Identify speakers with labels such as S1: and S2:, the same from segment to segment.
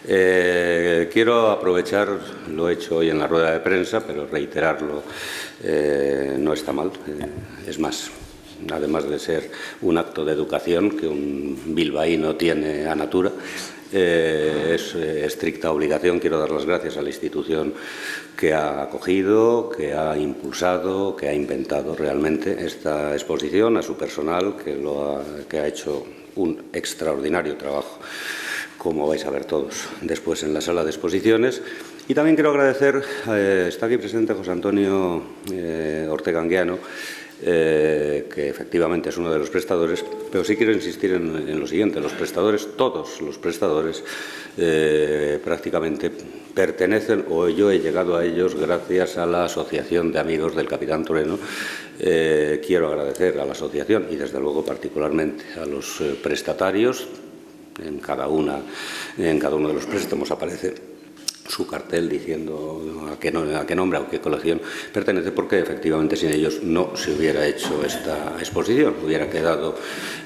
S1: Quiero aprovechar, lo he hecho hoy en la rueda de prensa, pero reiterarlo no está mal. Es más, además de ser un acto de educación que un bilbaíno tiene a natura, es estricta obligación. Quiero dar las gracias a la institución que ha acogido, que ha impulsado, que ha inventado realmente esta exposición, a su personal que ha hecho un extraordinario trabajo, como vais a ver todos después en la sala de exposiciones. Y también quiero agradecer, está aquí presente José Antonio Ortega Anguiano, que efectivamente es uno de los prestadores, pero sí quiero insistir en lo siguiente: los prestadores, todos los prestadores, prácticamente pertenecen, o yo he llegado a ellos gracias a la Asociación de Amigos del Capitán Trueno. Quiero agradecer a la asociación y, desde luego, particularmente a los prestatarios. En cada uno de los préstamos aparece su cartel diciendo a qué nombre, a qué colección pertenece, porque efectivamente sin ellos no se hubiera hecho esta exposición. Hubiera quedado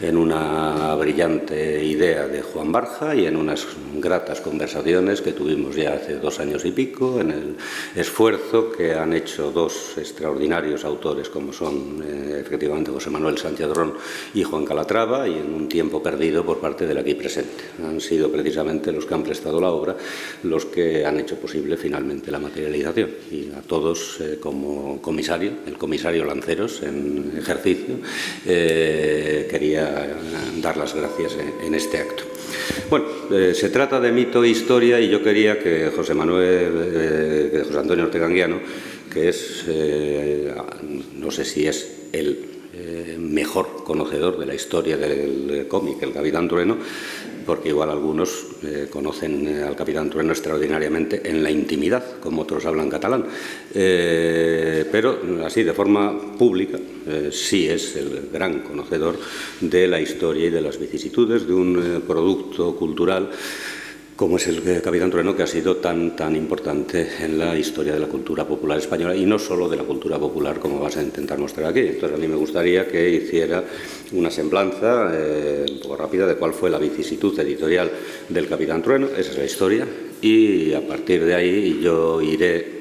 S1: en una brillante idea de Juan Barja y en unas gratas conversaciones que tuvimos ya hace 2 años y pico, en el esfuerzo que han hecho 2 extraordinarios autores como son efectivamente José Manuel Sánchez Ron y Juan Calatrava, y en un tiempo perdido por parte del aquí presente. Han sido precisamente los que han prestado la obra los que han hecho posible finalmente la materialización. Y a todos, como comisario, el comisario Lanceros en ejercicio, quería dar las gracias en este acto. Bueno, se trata de mito e historia, y yo quería que José Antonio Ortega Anguiano, que es, no sé si es el mejor conocedor de la historia del cómic, el Capitán Trueno, porque igual algunos conocen al Capitán Trueno extraordinariamente en la intimidad, como otros hablan catalán, pero así de forma pública sí es el gran conocedor de la historia y de las vicisitudes de un producto cultural como es el Capitán Trueno, que ha sido tan importante en la historia de la cultura popular española, y no solo de la cultura popular, como vas a intentar mostrar aquí. Entonces, a mí me gustaría que hiciera una semblanza un poco rápida de cuál fue la vicisitud editorial del Capitán Trueno. Esa es la historia, y a partir de ahí yo iré,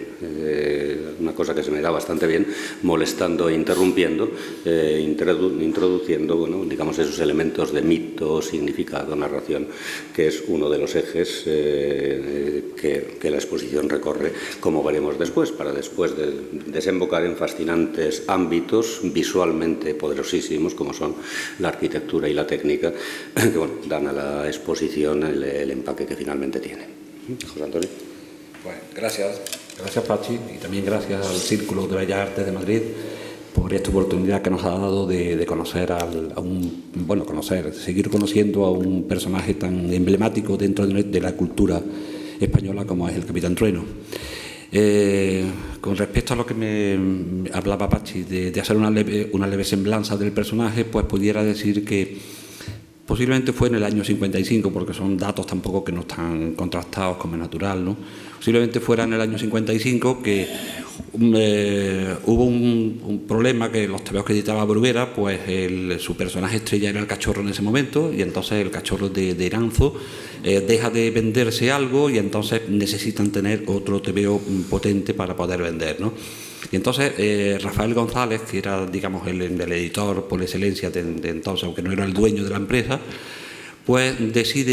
S1: una cosa que se me da bastante bien, molestando e interrumpiendo, introduciendo, bueno, digamos, esos elementos de mito, significado, narración, que es uno de los ejes que la exposición recorre, como veremos después, para después desembocar en fascinantes ámbitos visualmente poderosísimos, como son la arquitectura y la técnica, que, bueno, dan a la exposición el empaque que finalmente tiene. José Antonio.
S2: Pues gracias. Gracias, Pachi, y también gracias al Círculo de Bellas Artes de Madrid por esta oportunidad que nos ha dado de conocer seguir conociendo a un personaje tan emblemático dentro de la cultura española como es el Capitán Trueno. Con respecto a lo que me hablaba Pachi de hacer una leve semblanza del personaje, pues pudiera decir que posiblemente fue en el año 55, porque son datos tampoco que no están contrastados, como es natural, ¿no? Posiblemente fuera en el año 55 que hubo un problema, que los tebeos que editaba Bruguera, pues su personaje estrella era el Cachorro en ese momento, y entonces el Cachorro de Iranzo deja de venderse algo, y entonces necesitan tener otro tebeo potente para poder vender, ¿no? Y entonces Rafael González, que era, digamos, el editor por excelencia de entonces, aunque no era el dueño de la empresa, pues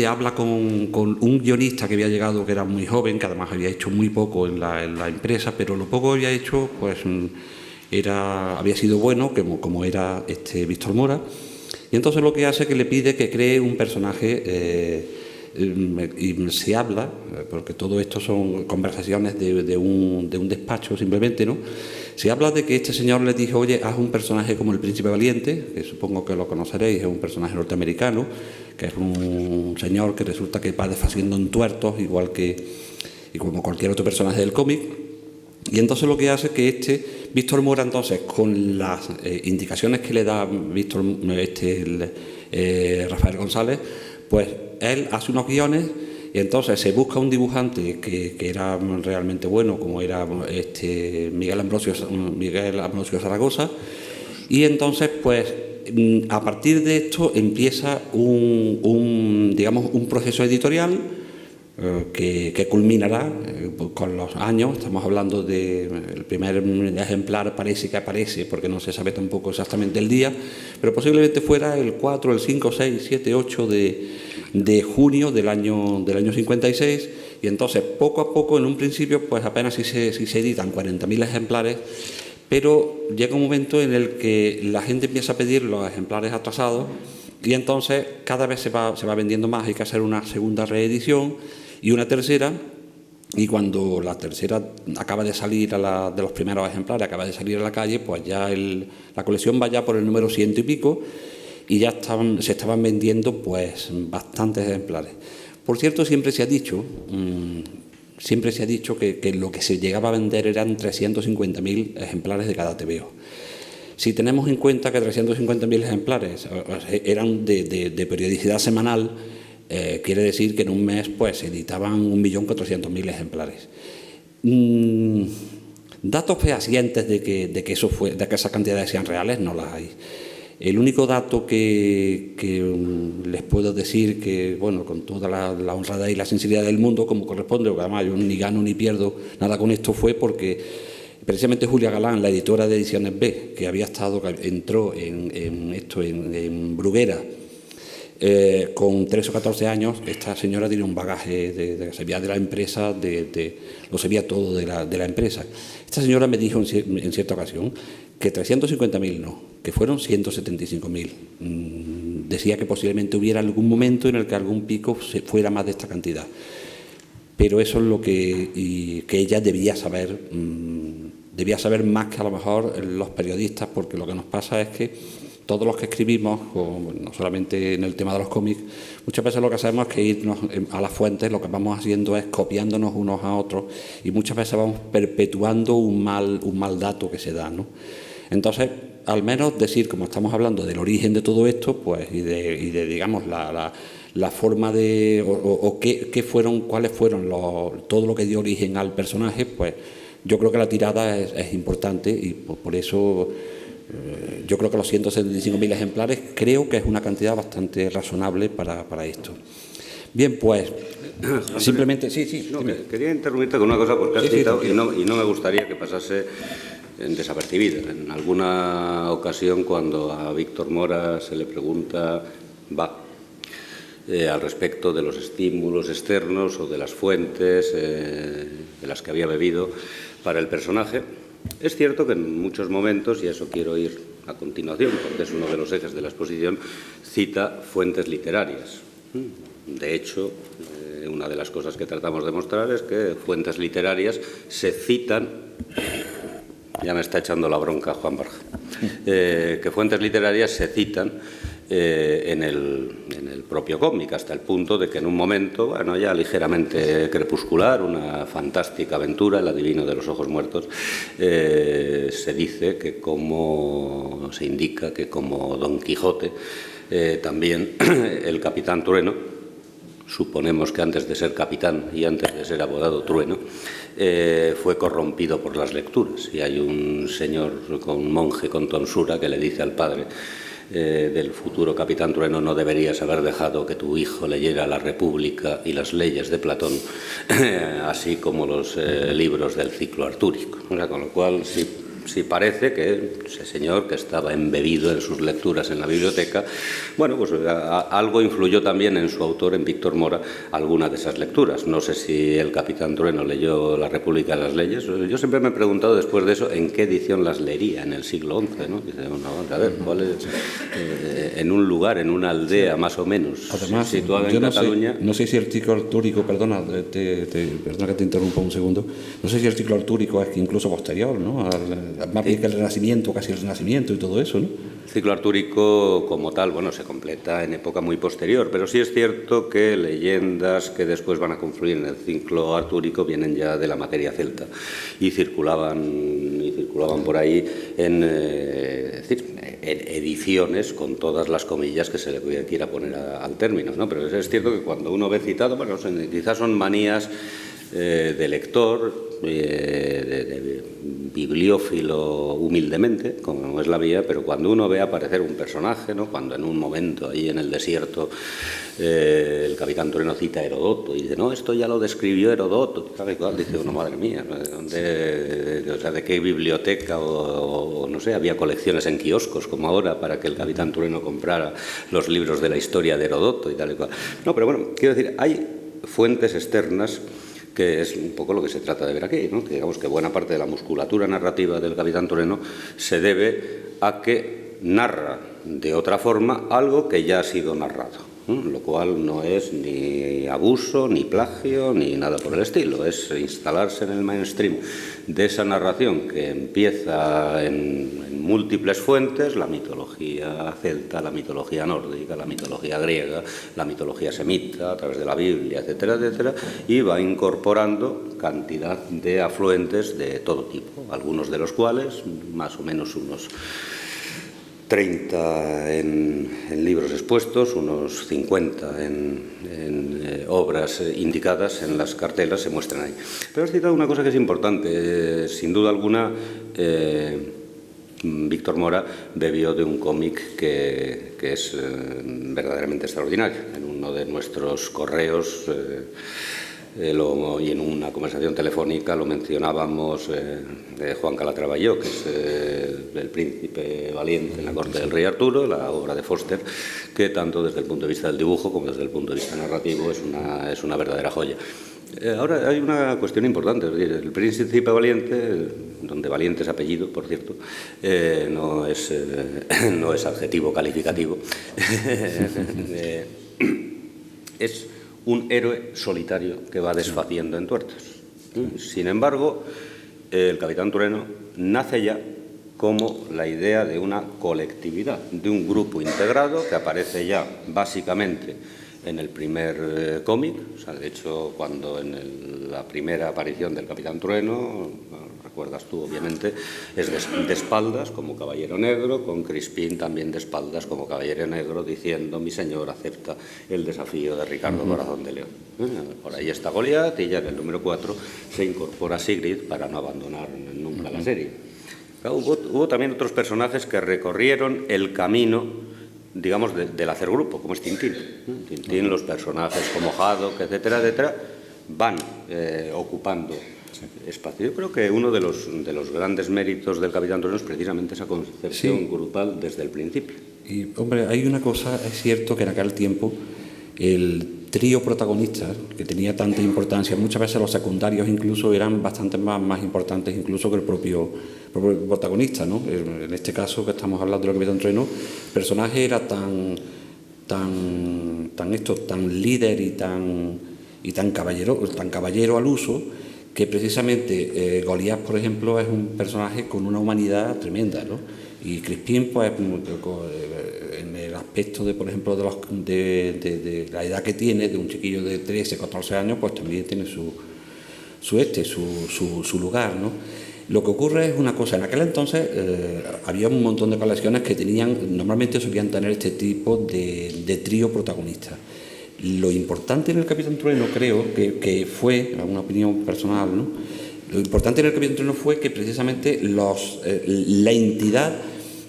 S2: habla con un guionista que había llegado, que era muy joven, que además había hecho muy poco en la empresa, pero lo poco que había hecho pues había sido bueno, como era Víctor Mora. Y entonces lo que hace es que le pide que cree un personaje, y se habla, porque todo esto son conversaciones de un despacho simplemente, ¿no? Se habla de que este señor le dijo: oye, haz un personaje como el Príncipe Valiente, que supongo que lo conoceréis, es un personaje norteamericano, que es un señor que resulta que va deshaciendo en tuertos, igual que como cualquier otro personaje del cómic. Y entonces lo que hace es que Víctor Mora, entonces, con las indicaciones que le da Rafael González, pues él hace unos guiones, y entonces se busca un dibujante que era realmente bueno, como era Miguel Ambrosio Zaragoza, y entonces pues a partir de esto empieza un proceso editorial que culminará con los años. Estamos hablando del primer ejemplar, parece que aparece, porque no se sabe tampoco exactamente el día, pero posiblemente fuera el 4, el 5, 6, 7, 8 de junio del año 56, y entonces poco a poco, en un principio, pues apenas si se editan 40.000 ejemplares, pero llega un momento en el que la gente empieza a pedir los ejemplares atrasados y entonces cada vez se va vendiendo más. Hay que hacer una segunda reedición y una tercera, y cuando la tercera acaba de salir de los primeros ejemplares, acaba de salir a la calle, pues ya la colección va ya por el número 100 y pico, y ya se estaban vendiendo pues bastantes ejemplares. Por cierto, siempre se ha dicho que lo que se llegaba a vender eran 350.000 ejemplares de cada TVO. Si tenemos en cuenta que 350.000 ejemplares eran de periodicidad semanal, quiere decir que en un mes pues se editaban 1.400.000 ejemplares. Datos fehacientes de que esas cantidades sean reales no las hay. El único dato que les puedo decir, que bueno, con toda la honradez y la sinceridad del mundo, como corresponde, porque además yo ni gano ni pierdo nada con esto, fue porque precisamente Julia Galán, la editora de Ediciones B, que entró en Bruguera con 13 o 14 años. Esta señora tiene un bagaje se sabía de la empresa, lo sabía todo de la empresa. Esta señora me dijo en cierta ocasión que 350.000 no, que fueron 175.000. Decía que posiblemente hubiera algún momento en el que algún pico fuera más de esta cantidad. Pero eso es lo que ella debía saber más que a lo mejor los periodistas, porque lo que nos pasa es que todos los que escribimos, no solamente en el tema de los cómics, muchas veces lo que hacemos es que irnos a las fuentes, lo que vamos haciendo es copiándonos unos a otros, y muchas veces vamos perpetuando un mal dato que se da, ¿no? Entonces, al menos decir, como estamos hablando del origen de todo esto, pues y de digamos la forma de cuáles fueron todo lo que dio origen al personaje, pues yo creo que la tirada es importante, y por eso yo creo que los 175.000 ejemplares creo que es una cantidad bastante razonable para esto. Bien, pues simplemente sí.
S1: No, quería interrumpirte con una cosa, porque has citado, y no me gustaría que pasase desapercibida. En alguna ocasión, cuando a Víctor Mora se le pregunta al respecto de los estímulos externos o de las fuentes de las que había bebido para el personaje, es cierto que en muchos momentos, y a eso quiero ir a continuación, porque es uno de los ejes de la exposición, cita fuentes literarias. De hecho, una de las cosas que tratamos de mostrar es que fuentes literarias se citan. Ya me está echando la bronca Juan Borja. Que fuentes literarias se citan en el propio cómic, hasta el punto de que en un momento, bueno, ya ligeramente crepuscular, una fantástica aventura, El adivino de los ojos muertos, se dice que se indica que como Don Quijote, también el capitán Trueno, suponemos que antes de ser capitán y antes de ser apodado Trueno, fue corrompido por las lecturas. Y hay un monje con tonsura que le dice al padre del futuro capitán Trueno: no deberías haber dejado que tu hijo leyera La República y las leyes de Platón, así como los libros del ciclo artúrico. O sea, con lo cual sí parece que ese señor, que estaba embebido en sus lecturas en la biblioteca, bueno, pues algo influyó también en su autor, en Víctor Mora, alguna de esas lecturas. No sé si el capitán Trueno leyó La República y las leyes. Yo siempre me he preguntado después de eso en qué edición las leería, en el siglo XI, ¿no? Dice, bueno, a ver, ¿cuál es? En un lugar, en una aldea más o menos,
S2: además,
S1: situada en Cataluña.
S2: No sé si el ciclo artúrico, perdona que te interrumpa un segundo, no sé si el ciclo artúrico es incluso posterior, ¿no? Más bien que el Renacimiento, casi el Renacimiento y todo eso, ¿no?
S1: El ciclo artúrico como tal, bueno, se completa en época muy posterior, pero sí es cierto que leyendas que después van a confluir en el ciclo artúrico vienen ya de la materia celta y circulaban por ahí en ediciones con todas las comillas que se le quiera poner al término, ¿no? Pero es cierto que cuando uno ve citado, bueno, quizás son manías de lector, de bibliófilo humildemente, como es la vía, pero cuando uno ve aparecer un personaje, ¿no? Cuando en un momento ahí en el desierto el capitán Tureno cita a Herodoto y dice, no, esto ya lo describió Herodoto, ¿sabes? Dice uno, madre mía, ¿de qué biblioteca o no sé, había colecciones en kioscos como ahora para que el capitán Tureno comprara los libros de la historia de Herodoto y tal y cual? No, pero bueno, quiero decir, hay fuentes externas, que es un poco lo que se trata de ver aquí, ¿no? Que digamos que buena parte de la musculatura narrativa del capitán Tureno se debe a que narra de otra forma algo que ya ha sido narrado, ¿no? Lo cual no es ni abuso, ni plagio, ni nada por el estilo, es instalarse en el mainstream de esa narración que empieza en múltiples fuentes, la mitología celta, la mitología nórdica, la mitología griega, la mitología semita, a través de la Biblia, etcétera, etcétera, y va incorporando cantidad de afluentes de todo tipo, algunos de los cuales, más o menos unos 30 en libros expuestos, unos 50 en obras indicadas en las cartelas, se muestran ahí. Pero has citado una cosa que es importante. Sin duda alguna, Víctor Mora bebió de un cómic que es verdaderamente extraordinario. En uno de nuestros correos y en una conversación telefónica lo mencionábamos, Juan Calatrava y yo, que es El príncipe valiente en la corte del rey Arturo, la obra de Foster, que tanto desde el punto de vista del dibujo como desde el punto de vista narrativo es una verdadera joya. Ahora hay una cuestión importante, es decir, El príncipe valiente, donde valiente es apellido, por cierto, no es adjetivo calificativo, es un héroe solitario que va desfaciendo en tuertos. Sin embargo, el capitán Tureno nace ya como la idea de una colectividad, de un grupo integrado que aparece ya básicamente en el primer cómic. O sea, de hecho, cuando en la primera aparición del capitán Trueno, recuerdas tú obviamente, es de espaldas como caballero negro, con Crispín también de espaldas como caballero negro, diciendo: mi señor acepta el desafío de Ricardo Corazón de León. Por ahí está Goliat, y ya en el número 4 se incorpora Sigrid para no abandonar nunca la serie. Claro, hubo también otros personajes que recorrieron el camino, digamos, del hacer grupo, como es Tintín. Tintín, los personajes como Haddock, etcétera, etcétera, van ocupando espacio. Yo creo que uno de los grandes méritos del capitán Tureno es precisamente esa concepción grupal desde el principio.
S2: Y, hombre, hay una cosa, es cierto que en aquel tiempo el trío protagonista, que tenía tanta importancia, muchas veces los secundarios incluso eran bastante más importantes incluso que el propio protagonista, ¿no? En este caso que estamos hablando del capitán Tureno, el personaje era tan líder y tan caballero al uso, que precisamente Goliat, por ejemplo, es un personaje con una humanidad tremenda, ¿no? Y Crispín, pues, en el aspecto de, por ejemplo, de la edad que tiene, de un chiquillo de 13, 14 años, pues también tiene su lugar, ¿no? Lo que ocurre es una cosa: en aquel entonces había un montón de colecciones que normalmente solían tener este tipo de trío protagonista. Lo importante en el capitán Trueno, creo que fue, una opinión personal, ¿no? Lo importante en el capitán Trueno fue que precisamente la entidad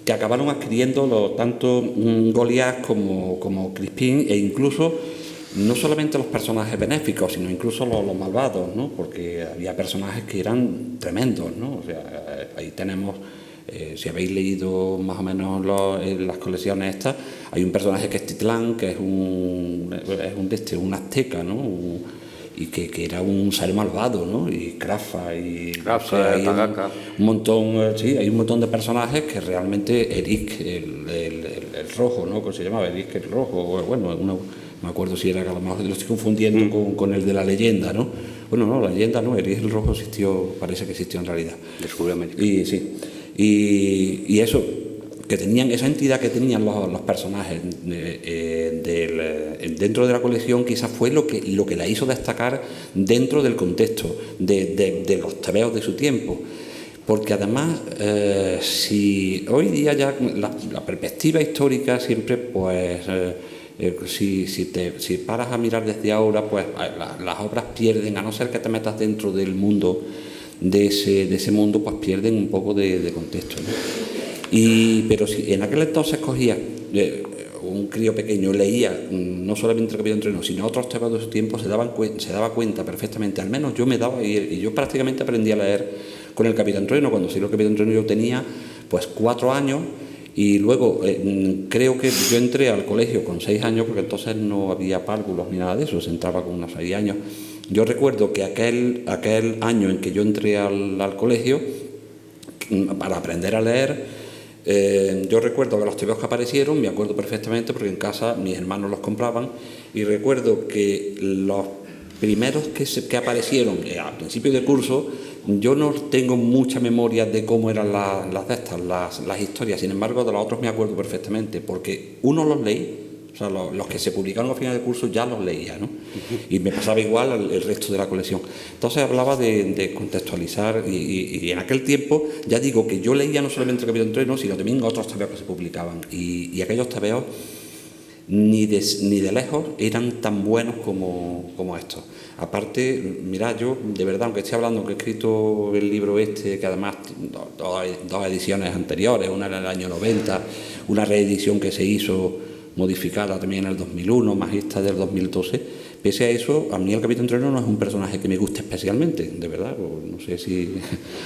S2: que acabaron adquiriendo tanto Goliat como Crispín, e incluso no solamente los personajes benéficos, sino incluso los malvados, ¿no? Porque había personajes que eran tremendos, ¿no? O sea, ahí tenemos, si habéis leído más o menos las colecciones estas, hay un personaje que es Titlán, que es un azteca, ¿no? Y que era un ser malvado, ¿no? Y Crafa, o sea, hay un montón de personajes que realmente Eric, el rojo, ¿no? ¿Cómo se llamaba? Eric el rojo, bueno, no me acuerdo si era, que a lo mejor lo estoy confundiendo con el de la leyenda, ¿no? Bueno, no, la leyenda no, Eric el rojo parece que existió en realidad.
S1: Descubrió América.
S2: Y sí, y eso, que tenían esa entidad que tenían los personajes dentro de la colección, quizás fue lo que la hizo destacar dentro del contexto de los tebeos de su tiempo. Porque además, si hoy día ya la perspectiva histórica siempre, pues, si paras a mirar desde ahora, pues las obras pierden, a no ser que te metas dentro del mundo de ese mundo, pues pierden un poco de contexto, ¿no? Pero si en aquel entonces cogía un crío pequeño, leía no solamente el Capitán Trueno, sino otros temas de su tiempo, se daba cuenta perfectamente, al menos yo me daba, y yo prácticamente aprendí a leer con el Capitán Trueno. Cuando salió el Capitán Trueno yo tenía pues 4 años, y luego creo que yo entré al colegio con 6 años, porque entonces no había párvulos ni nada de eso, se entraba con unos 6 años. Yo recuerdo que aquel año en que yo entré al colegio, para aprender a leer, yo recuerdo que los tebeos que aparecieron, me acuerdo perfectamente porque en casa mis hermanos los compraban, y recuerdo que los primeros que aparecieron al principio del curso, yo no tengo mucha memoria de cómo eran las historias. Sin embargo, de los otros me acuerdo perfectamente, porque uno los leí, o sea, los que se publicaron al final del curso ya los leía, ¿no? Y me pasaba igual el resto de la colección. Entonces hablaba de contextualizar, y en aquel tiempo, ya digo que yo leía no solamente el Capitán Trueno, sino también otros tebeos que se publicaban, y aquellos tebeos ni de lejos eran tan buenos como estos. Aparte, mirad, yo de verdad, aunque esté hablando que he escrito el libro que además dos ediciones anteriores, una en el año 90, una reedición que se hizo modificada también en el 2001, más esta del 2012, pese a eso, a mí el Capitán Trueno no es un personaje que me guste especialmente, de verdad. No sé si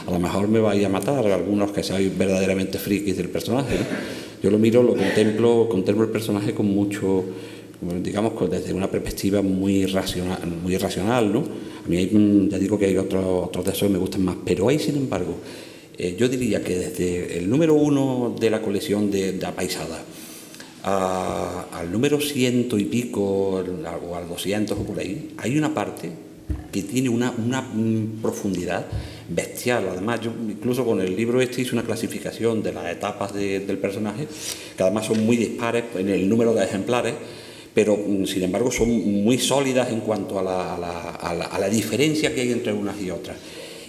S2: a lo mejor me vais a matar algunos que seáis verdaderamente frikis del personaje, ¿no? Yo lo miro, lo contemplo el personaje con mucho, digamos, desde una perspectiva muy racional, ¿no? A mí ya digo que hay otros de esos que me gustan más, pero hay, sin embargo, yo diría que desde el número 1 de la colección de Apaisada al número 100 y pico, o al 200 o por ahí, hay una parte que tiene una profundidad bestial. Además, yo incluso con el libro hice una clasificación de las etapas del personaje, que además son muy dispares en el número de ejemplares, pero sin embargo son muy sólidas en cuanto a la diferencia que hay entre unas y otras.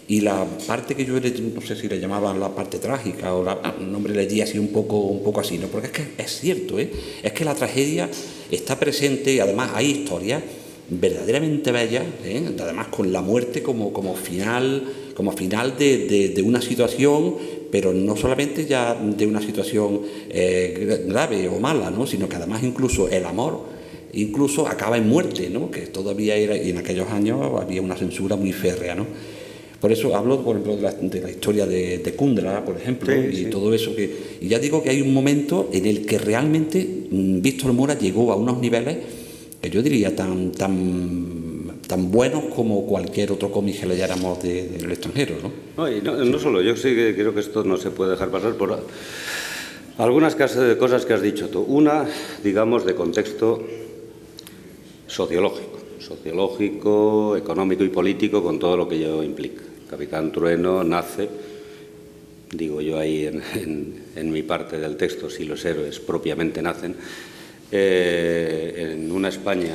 S2: Y la parte que yo no sé si le llamaban la parte trágica, o un nombre le di así un poco así, ¿no? Porque es que es cierto, es que la tragedia está presente, y además hay historias verdaderamente bellas, además con la muerte como final de una situación, pero no solamente ya de una situación grave o mala, ¿no? Sino que además incluso el amor acaba en muerte, ¿no? Que todavía era, y en aquellos años había una censura muy férrea, ¿no? Por eso hablo, por ejemplo, de la historia de Kundera, por ejemplo, sí. Todo eso. Y ya digo que hay un momento en el que realmente Víctor Mora llegó a unos niveles que yo diría tan buenos como cualquier otro cómic que leyéramos del extranjero, ¿no?
S1: No solo, yo sí que creo que esto no se puede dejar pasar por algunas cosas que has dicho tú. Una, digamos, de contexto sociológico, económico y político, con todo lo que ello implica. Capitán Trueno nace, digo yo ahí en mi parte del texto, si los héroes propiamente nacen, en una España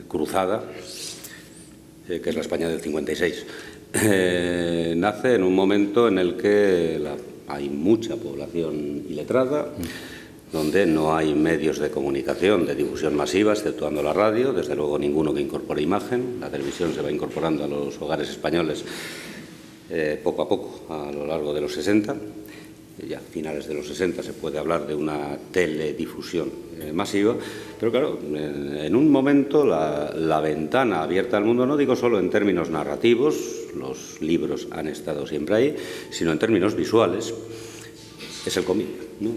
S1: cruzada, que es la España del 56. Nace en un momento en el que hay mucha población iletrada, donde no hay medios de comunicación, de difusión masiva, exceptuando la radio, desde luego ninguno que incorpore imagen. La televisión se va incorporando a los hogares españoles poco a poco a lo largo de los 60. Ya a finales de los 60 se puede hablar de una teledifusión masiva, pero claro, en un momento la ventana abierta al mundo, no digo solo en términos narrativos, los libros han estado siempre ahí, sino en términos visuales, es el cómic, ¿no?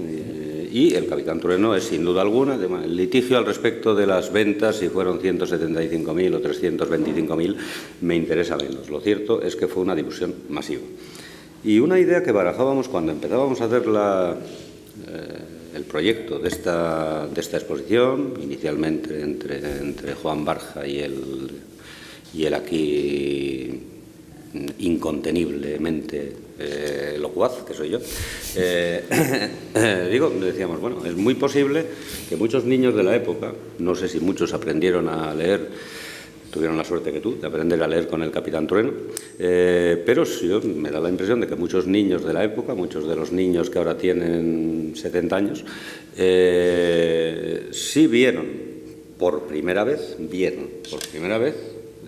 S1: Y el Capitán Trueno es, sin duda alguna, el litigio al respecto de las ventas, si fueron 175.000 o 325.000, me interesa menos. Lo cierto es que fue una difusión masiva. Y una idea que barajábamos cuando empezábamos a hacer el proyecto de esta exposición, inicialmente entre Juan Barja y el aquí inconteniblemente locuaz, que soy yo, decíamos, bueno, es muy posible que muchos niños de la época, no sé si muchos aprendieron a leer, tuvieron la suerte que tú, de aprender a leer con el Capitán Trueno, pero sí, me da la impresión de que muchos niños de la época, muchos de los niños que ahora tienen 70 años, sí vieron por primera vez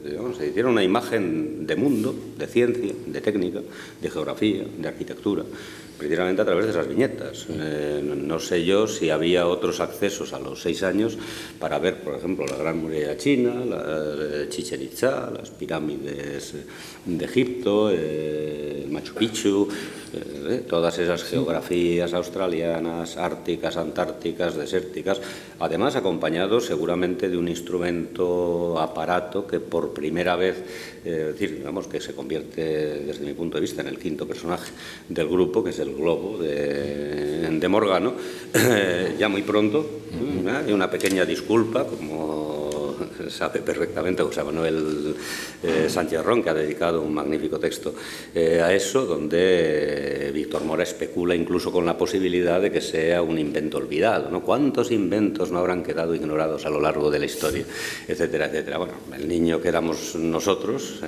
S1: digamos, se hiciera una imagen de mundo, de ciencia, de técnica, de geografía, de arquitectura, precisamente a través de esas viñetas. No sé yo si había otros accesos a los 6 años para ver, por ejemplo, la Gran Muralla China, la Chichén Itzá, las pirámides de Egipto, el Machu Picchu, todas esas geografías australianas, árticas, antárticas, desérticas, además acompañado seguramente de un instrumento, aparato que por primera vez, decir, digamos, que se convierte desde mi punto de vista en el 5.º personaje del grupo, que es el globo de Morgano, ya muy pronto. Y una pequeña disculpa, como sabe perfectamente José Manuel Sánchez Ron, que ha dedicado un magnífico texto a eso, donde Víctor Mora especula incluso con la posibilidad de que sea un invento olvidado, ¿no? ¿Cuántos inventos no habrán quedado ignorados a lo largo de la historia? Etcétera, etcétera. Bueno, el niño que éramos nosotros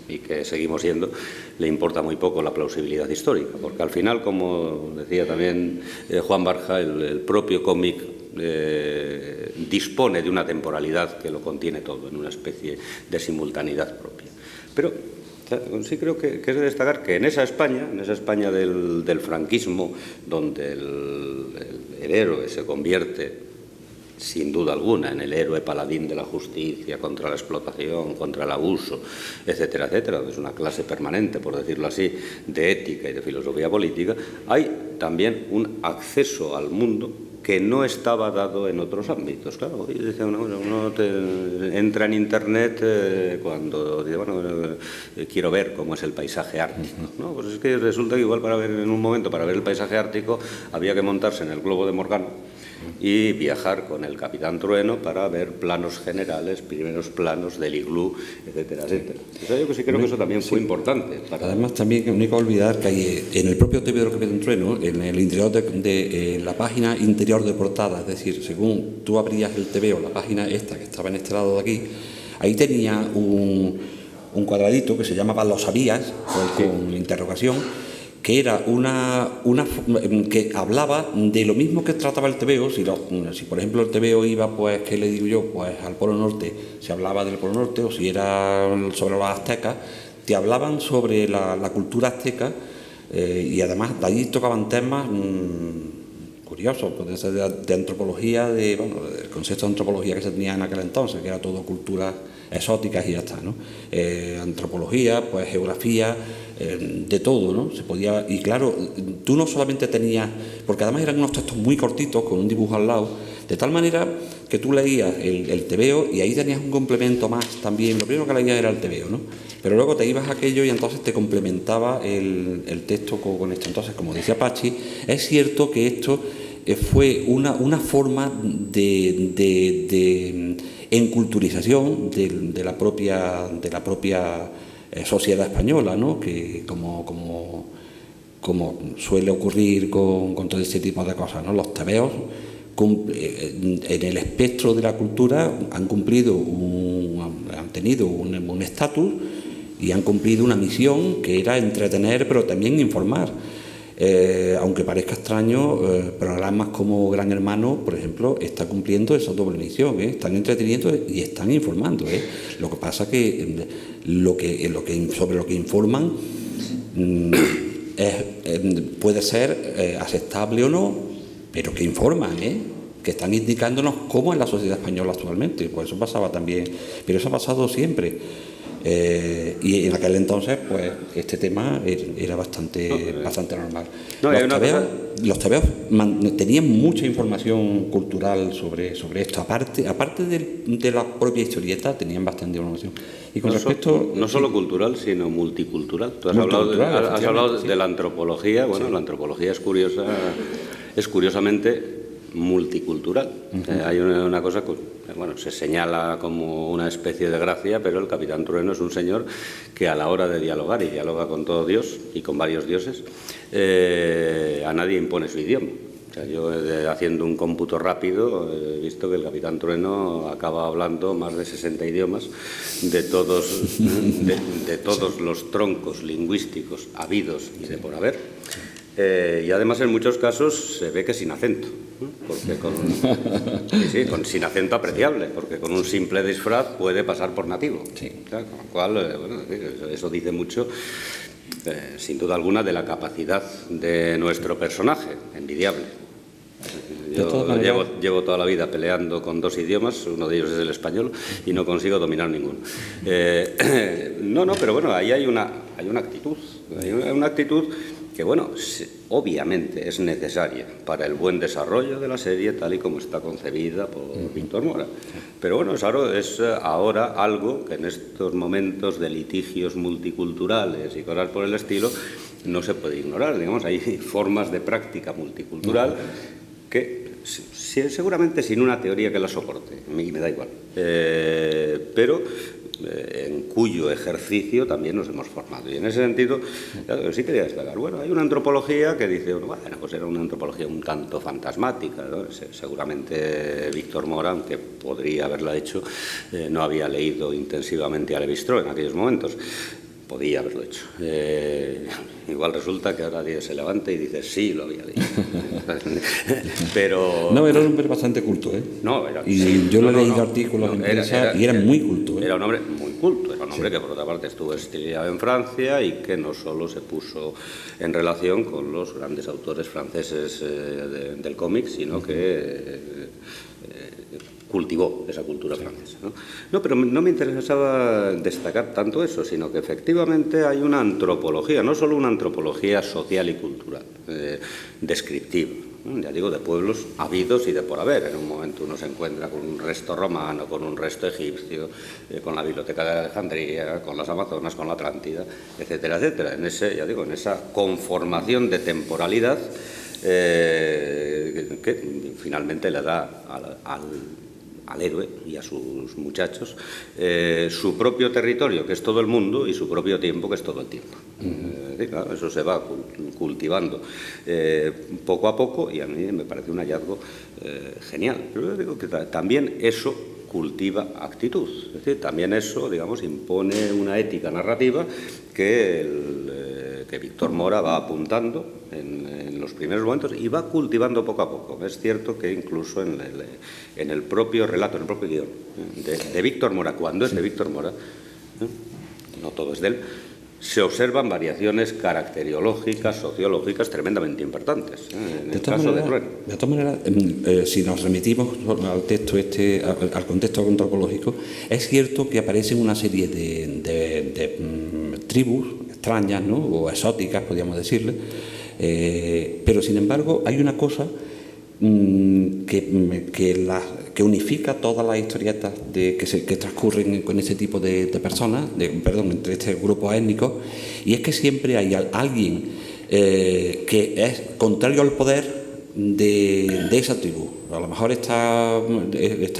S1: y que seguimos siendo, le importa muy poco la plausibilidad histórica, porque al final, como decía también Juan Barja, el propio cómic dispone de una temporalidad que lo contiene todo, en una especie de propia. Pero sí creo que es de destacar que en esa España del franquismo, donde el héroe se convierte sin duda alguna en el héroe paladín de la justicia contra la explotación, contra el abuso, etcétera, etcétera, es una clase permanente, por decirlo así, de ética y de filosofía política, hay también un acceso al mundo que no estaba dado en otros ámbitos. Claro, dice uno entra en Internet cuando dice, bueno, quiero ver cómo es el paisaje ártico, ¿no? Pues es que resulta que igual para ver el paisaje ártico había que montarse en el globo de Morgano y viajar con el Capitán Trueno para ver planos generales, primeros planos del iglú, etcétera, etcétera. O sea, yo sí creo que eso también fue importante.
S2: Además, también no hay que olvidar que hay en el propio TVO del Capitán Trueno, en el interior de la página interior de portada, es decir, según tú abrías el TVO, la página esta que estaba en este lado de aquí, ahí tenía un cuadradito que se llamaba Lo sabías, con interrogación, que era que hablaba de lo mismo que trataba el TVO. Si por ejemplo el TVO iba, pues, ¿qué le digo yo? Pues al Polo Norte, se hablaba del Polo Norte, o si era sobre los aztecas, te hablaban sobre la cultura azteca, y además de allí tocaban temas curiosos, puede ser de antropología, del concepto de antropología que se tenía en aquel entonces, que era todo culturas exóticas y ya está, ¿no? Antropología, pues geografía, de todo, ¿no? Se podía, y claro, tú no solamente tenías, porque además eran unos textos muy cortitos con un dibujo al lado, de tal manera que tú leías el TVO y ahí tenías un complemento más también. Lo primero que leías era el TVO, ¿no? Pero luego te ibas a aquello y entonces te complementaba el texto con esto. Entonces, como decía Pachi, es cierto que esto fue una forma de enculturización de la propia sociedad española, ¿no? Que como suele ocurrir con todo este tipo de cosas, ¿no? Los tebeos en el espectro de la cultura han tenido un estatus y han cumplido una misión que era entretener, pero también informar. Aunque parezca extraño, programas como Gran Hermano, por ejemplo, está cumpliendo esa doble misión, están entreteniendo y están informando. Lo que pasa que sobre lo que informan puede ser aceptable o no, pero que informan, que están indicándonos cómo es la sociedad española actualmente. Pues eso pasaba también, pero eso ha pasado siempre. Y en aquel entonces, pues, este tema era bastante normal. Los tebeos tenían mucha información cultural sobre esto. Aparte de la propia historieta, tenían bastante información. Y con respecto...
S1: No solo cultural, sino multicultural. Tú has hablado de la antropología. Bueno, la antropología es curiosamente multicultural. Hay una cosa que, bueno, se señala como una especie de gracia, pero el Capitán Trueno es un señor que a la hora de dialogar, y dialoga con todo Dios y con varios dioses, a nadie impone su idioma. O sea, yo, haciendo un cómputo rápido, he visto que el Capitán Trueno acaba hablando más de 60 idiomas de todos los troncos lingüísticos habidos y de por haber. Y además en muchos casos se ve que sin acento, ¿no? Porque sin acento apreciable, porque con un simple disfraz puede pasar por nativo.
S2: Sí.
S1: Con lo cual, bueno, eso dice mucho, sin duda alguna, de la capacidad de nuestro personaje, envidiable. Yo llevo toda la vida peleando con 2 idiomas, uno de ellos es el español, y no consigo dominar ninguno. Pero bueno, ahí hay una actitud, que, bueno, obviamente es necesaria para el buen desarrollo de la serie tal y como está concebida por Víctor Mora. Pero bueno, es ahora algo que en estos momentos de litigios multiculturales y cosas por el estilo no se puede ignorar. Digamos, hay formas de práctica multicultural que seguramente sin una teoría que la soporte, a mí me da igual, pero en cuyo ejercicio también nos hemos formado. Y en ese sentido, sí quería destacar, bueno, hay una antropología que dice, bueno, pues era una antropología un tanto fantasmática, ¿no? Seguramente Víctor Mora, aunque podría haberla hecho, no había leído intensivamente a Lévi-Strauss en aquellos momentos. Podía haberlo hecho. Igual resulta que ahora se levanta y dice, sí, lo había leído. Pero...
S2: No, era un hombre bastante culto, ¿eh?
S1: No, era...
S2: Y
S1: sí,
S2: yo le he leído artículos en prensa y era muy culto, ¿eh?
S1: Era un hombre muy culto, era un hombre que por otra parte estuvo exiliado en Francia y que no solo se puso en relación con los grandes autores franceses del cómic, sino que... cultivó esa cultura francesa, ¿no? No, pero no me interesaba destacar tanto eso, sino que efectivamente hay una antropología, no solo una antropología social y cultural, descriptiva, ¿no? Ya digo, de pueblos habidos y de por haber. En un momento uno se encuentra con un resto romano, con un resto egipcio, con la biblioteca de Alejandría, con las Amazonas, con la Atlántida, etcétera, etcétera. En esa conformación de temporalidad que finalmente le da al héroe y a sus muchachos su propio territorio, que es todo el mundo, y su propio tiempo, que es todo el tiempo. Claro, eso se va cultivando poco a poco, y a mí me parece un hallazgo genial. Pero digo que también eso cultiva actitud, es decir, también eso, digamos, impone una ética narrativa que Víctor Mora va apuntando en los primeros momentos y va cultivando poco a poco. Es cierto que incluso en el propio relato, en el propio guión de Víctor Mora, cuando es de Víctor Mora, no todo es de él, se observan variaciones caracteriológicas, sociológicas tremendamente importantes. En el caso de Trueno.
S2: De todas maneras, si nos remitimos al texto al contexto antropológico, es cierto que aparecen una serie de tribus extrañas, ¿no? O exóticas, podríamos decirle, pero sin embargo hay una cosa que unifica todas las historietas que transcurren con ese tipo de personas, entre este grupo étnico, y es que siempre hay alguien que es contrario al poder de esa tribu. A lo mejor está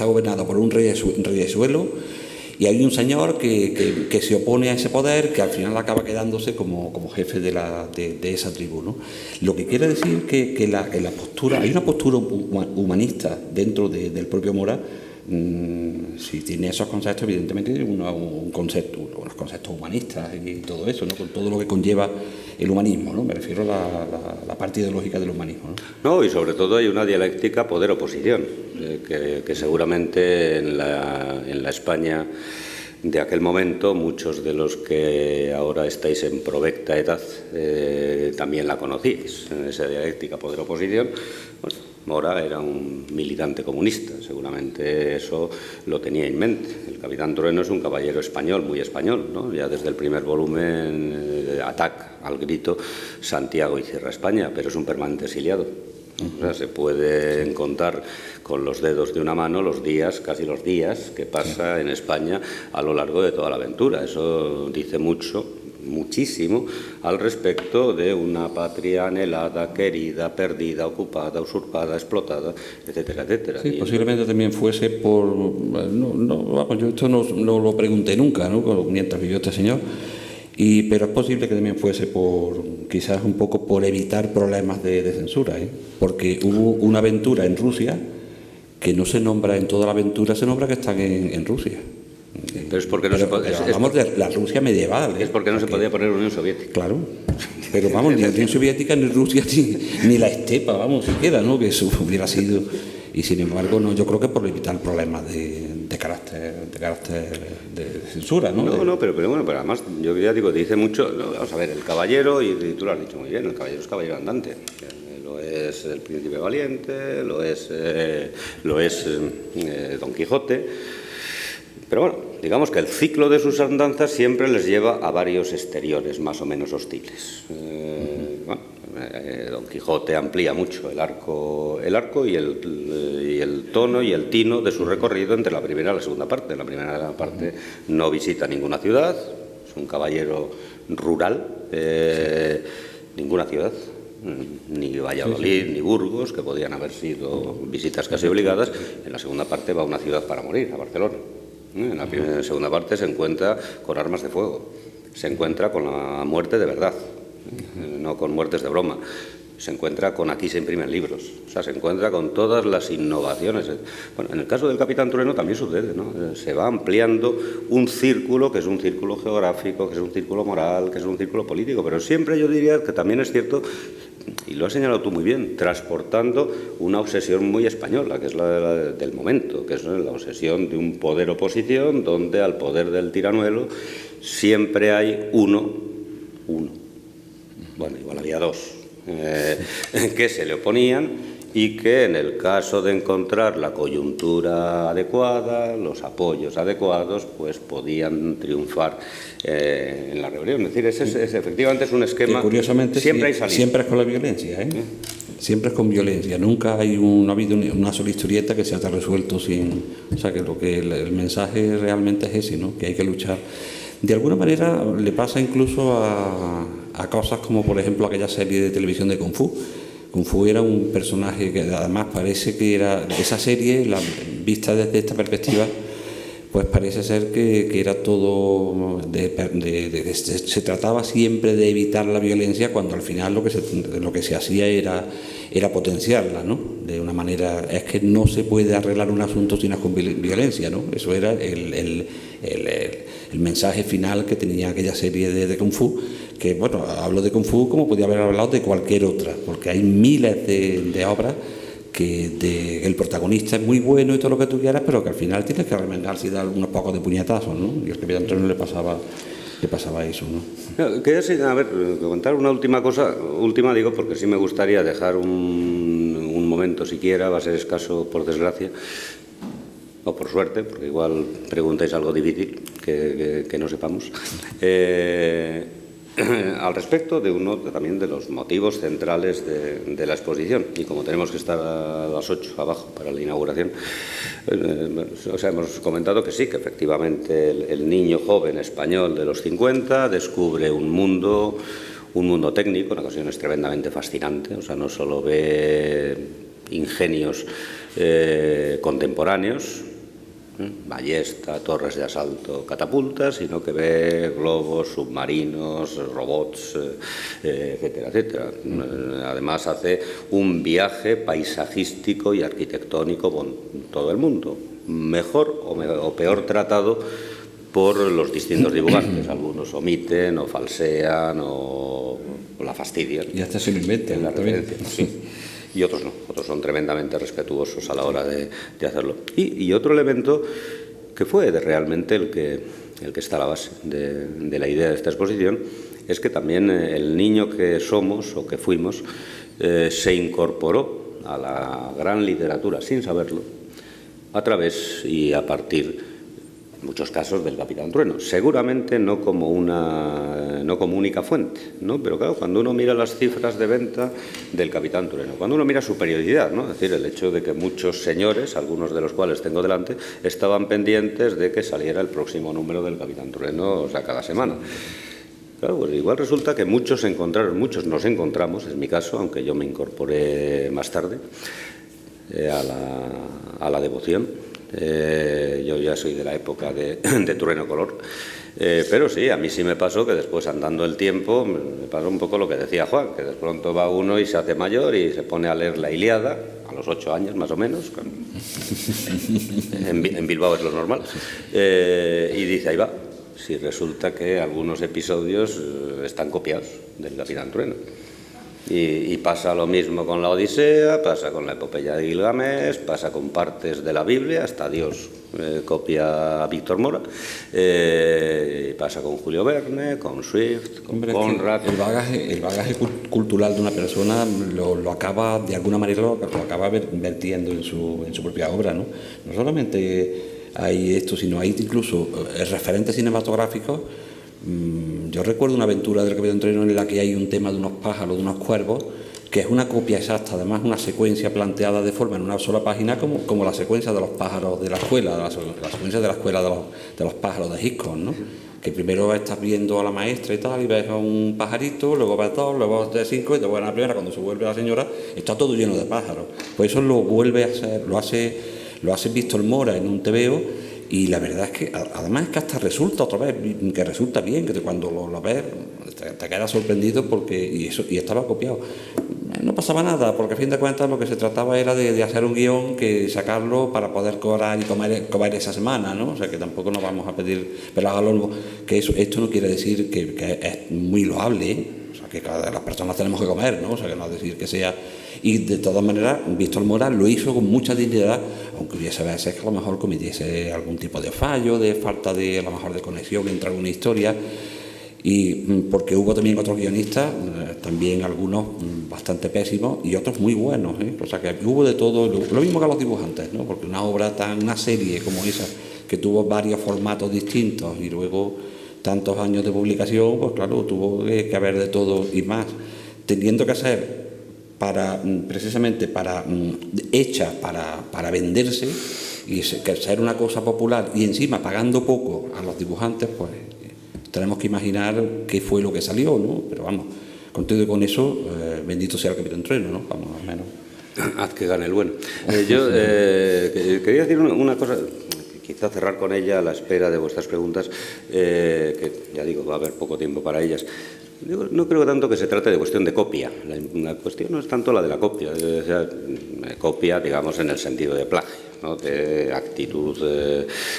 S2: gobernado por un rey de suelo, y hay un señor que se opone a ese poder, que al final acaba quedándose como jefe de esa tribu, ¿no? Lo que quiere decir que en la postura, hay una postura humanista dentro del propio Mora. Si tiene esos conceptos, evidentemente tiene unos conceptos humanistas y todo eso, ¿no? Con todo lo que conlleva el humanismo, ¿no? Me refiero a la parte ideológica del humanismo, ¿no?
S1: No, y sobre todo hay una dialéctica poder-oposición, que seguramente en la España de aquel momento, muchos de los que ahora estáis en provecta edad también la conocíais, en esa dialéctica poder-oposición. Bueno, Mora era un militante comunista, seguramente eso lo tenía en mente. El capitán Trueno es un caballero español, muy español, ¿no? Ya desde el primer volumen ataca al grito Santiago y cierra España, pero es un permanente exiliado. O sea, se pueden contar con los dedos de una mano casi los días que pasa en España a lo largo de toda la aventura. Eso dice muchísimo al respecto de una patria anhelada, querida, perdida, ocupada, usurpada, explotada, etcétera, etcétera.
S2: Sí, posiblemente también fuese por... yo esto no lo pregunté nunca, ¿no? Mientras vivió este señor. Pero es posible que también fuese quizás un poco por evitar problemas de censura, ¿eh? Porque hubo una aventura en Rusia que no se nombra en toda la aventura, se nombra que están en Rusia.
S1: Pero es porque no se podía.
S2: Hablamos de la Rusia medieval.
S1: Es porque no se podía poner Unión Soviética.
S2: Claro. Pero vamos, ni la Unión Soviética, ni Rusia, ni la estepa, vamos, siquiera, ¿no? Que eso hubiera sido. Y sin embargo, no, yo creo que por evitar problemas de carácter de censura, ¿no?
S1: No, pero bueno, pero además, yo ya digo, te dice mucho. Vamos a ver, el caballero, y tú lo has dicho muy bien, el caballero es caballero andante. Lo es el Príncipe Valiente, lo es Don Quijote. Pero bueno, digamos que el ciclo de sus andanzas siempre les lleva a varios exteriores más o menos hostiles. Don Quijote amplía mucho el arco y el tono y el tino de su recorrido entre la primera y la segunda parte. En la primera parte no visita ninguna ciudad, es un caballero rural, ninguna ciudad. Ni Valladolid ni Burgos, que podían haber sido visitas casi obligadas. En la segunda parte va a una ciudad para morir, a Barcelona. En la segunda parte se encuentra con armas de fuego, se encuentra con la muerte de verdad, no con muertes de broma. Se encuentra con aquí se imprimen libros, o sea, se encuentra con todas las innovaciones. Bueno, en el caso del Capitán Trueno también sucede, ¿no? Se va ampliando un círculo que es un círculo geográfico, que es un círculo moral, que es un círculo político, pero siempre yo diría que también es cierto, y lo has señalado tú muy bien, transportando una obsesión muy española, que es la del momento, que es la obsesión de un poder-oposición, donde al poder del tiranuelo siempre hay uno. Bueno, igual había dos. Que se le oponían y que en el caso de encontrar la coyuntura adecuada, los apoyos adecuados, pues podían triunfar en la rebelión. Es decir, efectivamente es un esquema.
S2: Que curiosamente
S1: siempre hay salida.
S2: Siempre es con la violencia, ¿eh? Siempre es con violencia. Nunca ha habido una sola historieta que se haya resuelto sin. O sea, que el mensaje realmente es ese, ¿no? Que hay que luchar. De alguna manera le pasa incluso a cosas como, por ejemplo, aquella serie de televisión de Kung Fu. Kung Fu era un personaje que además parece que era esa serie, vista desde esta perspectiva, pues parece ser que era todo se trataba siempre de evitar la violencia, cuando al final lo que se hacía era potenciarla, ¿no? De una manera, es que no se puede arreglar un asunto sin con violencia, ¿no? Eso era el mensaje final que tenía aquella serie de Kung Fu, que, bueno, hablo de Kung Fu como podía haber hablado de cualquier otra, porque hay miles de obras que el protagonista es muy bueno y todo lo que tú quieras, pero que al final tienes que remengarse y dar unos pocos de puñetazos, ¿no? Y al Capitán Trueno le pasaba eso, ¿no?
S1: Quería, comentar una última cosa, digo, porque sí me gustaría dejar un momento siquiera, va a ser escaso por desgracia, o por suerte, porque igual preguntáis algo difícil que no sepamos. Al respecto de uno también de los motivos centrales de la exposición, y como tenemos que estar a las 8 abajo para la inauguración, hemos comentado que sí, que efectivamente el niño joven español de los 50 descubre un mundo técnico, en ocasiones tremendamente fascinante, o sea, no solo ve ingenios contemporáneos, ballesta, torres de asalto, catapultas, sino que ve globos, submarinos, robots, etcétera, etcétera. Además hace un viaje paisajístico y arquitectónico por todo el mundo, mejor o peor tratado por los distintos dibujantes. Algunos omiten o falsean o la fastidian.
S2: Y hasta se lo inventan.
S1: La referencia, sí. Y otros no, otros son tremendamente respetuosos a la hora de hacerlo. Y otro elemento que fue realmente el que está a la base de la idea de esta exposición es que también el niño que somos o que fuimos se incorporó a la gran literatura sin saberlo a través y a partir, en muchos casos, del Capitán Trueno. Seguramente no como única fuente, ¿no? Pero claro, cuando uno mira las cifras de venta del Capitán Trueno, cuando uno mira su periodicidad, ¿no? Es decir, el hecho de que muchos señores, algunos de los cuales tengo delante, estaban pendientes de que saliera el próximo número del Capitán Trueno, o sea, cada semana. Claro, pues igual resulta que muchos nos encontramos, en mi caso, aunque yo me incorporé más tarde, a la devoción. Yo ya soy de la época de Trueno Color, pero sí, a mí sí me pasó que después, andando el tiempo, me pasó un poco lo que decía Juan, que de pronto va uno y se hace mayor y se pone a leer la Ilíada, a los 8 años más o menos, en Bilbao es lo normal, y dice, ahí va, si resulta que algunos episodios están copiados del Capitán Trueno. Y pasa lo mismo con la Odisea, pasa con la epopeya de Gilgamesh, pasa con partes de la Biblia, hasta Dios copia a Víctor Mora, pasa con Julio Verne, con Swift, con Conrad.
S2: El bagaje cultural de una persona lo acaba, de alguna manera, lo acaba vertiendo en su propia obra, ¿no? No solamente hay esto, sino hay incluso referentes cinematográficos. Yo recuerdo una aventura del Capitán Trueno en la que hay un tema de unos pájaros, de unos cuervos, que es una copia exacta, además una secuencia planteada de forma en una sola página como la secuencia de los pájaros de la escuela, la secuencia de la escuela de los pájaros de Hitchcock, ¿no? Que primero estás viendo a la maestra y tal, y ves a un pajarito, luego ves 2, luego ves 5, y después en la primera, cuando se vuelve la señora, está todo lleno de pájaros. Pues eso lo vuelve a hacer, lo hace Víctor Mora en un TVO. Y la verdad es que, además, es que hasta resulta otra vez, que resulta bien, que cuando lo ves te quedas sorprendido porque y estaba copiado. No pasaba nada, porque a fin de cuentas lo que se trataba era de hacer un guión, que sacarlo para poder cobrar y comer esa semana, ¿no? O sea, que tampoco nos vamos a pedir, pero hágalo, que esto no quiere decir que es muy loable, ¿eh? O sea, que cada las personas tenemos que comer, ¿no? O sea, que no es decir que sea... Y de todas maneras, Víctor Mora lo hizo con mucha dignidad, aunque hubiese veces que a lo mejor cometiese algún tipo de fallo, de falta de, a lo mejor, de conexión entre alguna historia, y porque hubo también otros guionistas, también algunos bastante pésimos y otros muy buenos, ¿eh? O sea, que hubo de todo, lo mismo que los dibujantes, ¿no? Porque una serie como esa, que tuvo varios formatos distintos y luego tantos años de publicación, pues claro, tuvo que haber de todo y más, teniendo que ser precisamente hecha para venderse y ser una cosa popular, y encima pagando poco a los dibujantes, pues tenemos que imaginar qué fue lo que salió, ¿no? Pero vamos, con todo y con eso, bendito sea el Capitán Trueno, ¿no? Vamos, al menos.
S1: Haz que gane el bueno. Yo quería decir una cosa, quizá cerrar con ella a la espera de vuestras preguntas, que ya digo, va a haber poco tiempo para ellas. No creo tanto que se trate de cuestión de copia. La cuestión no es tanto la de la copia, o sea, copia, digamos, en el sentido de plagio, ¿no? De actitud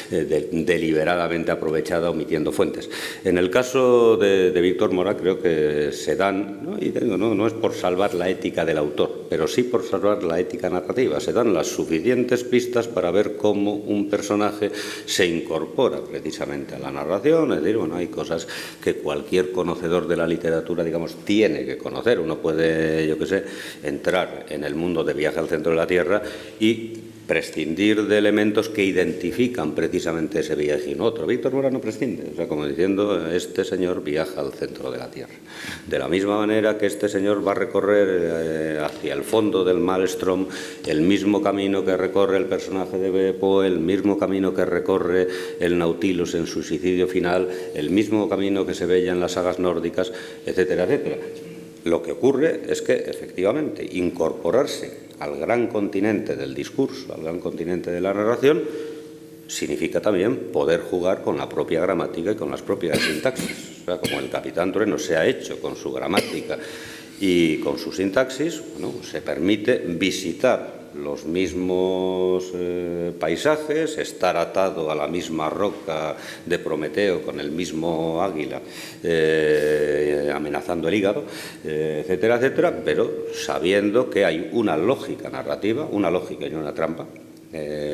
S1: deliberadamente aprovechada omitiendo fuentes. En el caso de Víctor Mora creo que se dan, ¿no? Y digo, no es por salvar la ética del autor, pero sí por salvar la ética narrativa. Se dan las suficientes pistas para ver cómo un personaje se incorpora precisamente a la narración. Es decir, bueno, hay cosas que cualquier conocedor de la literatura, digamos, tiene que conocer. Uno puede, yo qué sé, entrar en el mundo de Viaje al centro de la Tierra y prescindir de elementos que identifican precisamente ese viaje y no otro. Víctor Mora no prescinde, o sea, como diciendo, este señor viaja al centro de la Tierra. De la misma manera que este señor va a recorrer hacia el fondo del Maelstrom el mismo camino que recorre el personaje de Poe, el mismo camino que recorre el Nautilus en su suicidio final, el mismo camino que se veía en las sagas nórdicas, etcétera, etcétera. Lo que ocurre es que, efectivamente, incorporarse al gran continente del discurso, al gran continente de la narración, significa también poder jugar con la propia gramática y con las propias sintaxis. O sea, como el Capitán Trueno se ha hecho con su gramática y con su sintaxis, bueno, se permite visitar los mismos paisajes, estar atado a la misma roca de Prometeo con el mismo águila amenazando el hígado, etcétera, etcétera, pero sabiendo que hay una lógica narrativa, una lógica y una trampa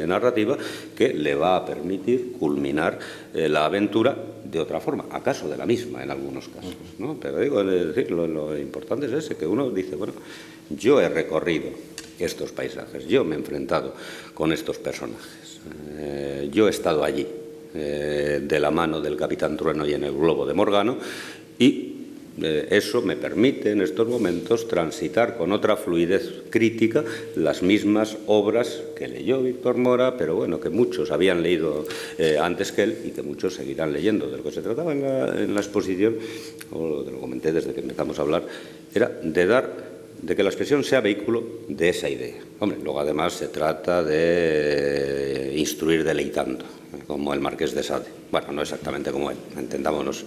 S1: narrativa que le va a permitir culminar la aventura de otra forma, acaso de la misma en algunos casos, ¿no? Pero digo, es decir, lo importante es ese, que uno dice, bueno, yo he recorrido estos paisajes, yo me he enfrentado con estos personajes, yo he estado allí de la mano del Capitán Trueno y en el globo de Morgano, y eso me permite en estos momentos transitar con otra fluidez crítica las mismas obras que leyó Víctor Mora, pero bueno, que muchos habían leído antes que él y que muchos seguirán leyendo. De lo que se trataba en la exposición, o lo comenté desde que empezamos a hablar, era de dar de que la expresión sea vehículo de esa idea. Hombre, luego además se trata de instruir deleitando, como el Marqués de Sade. Bueno, no exactamente como él, entendámonos.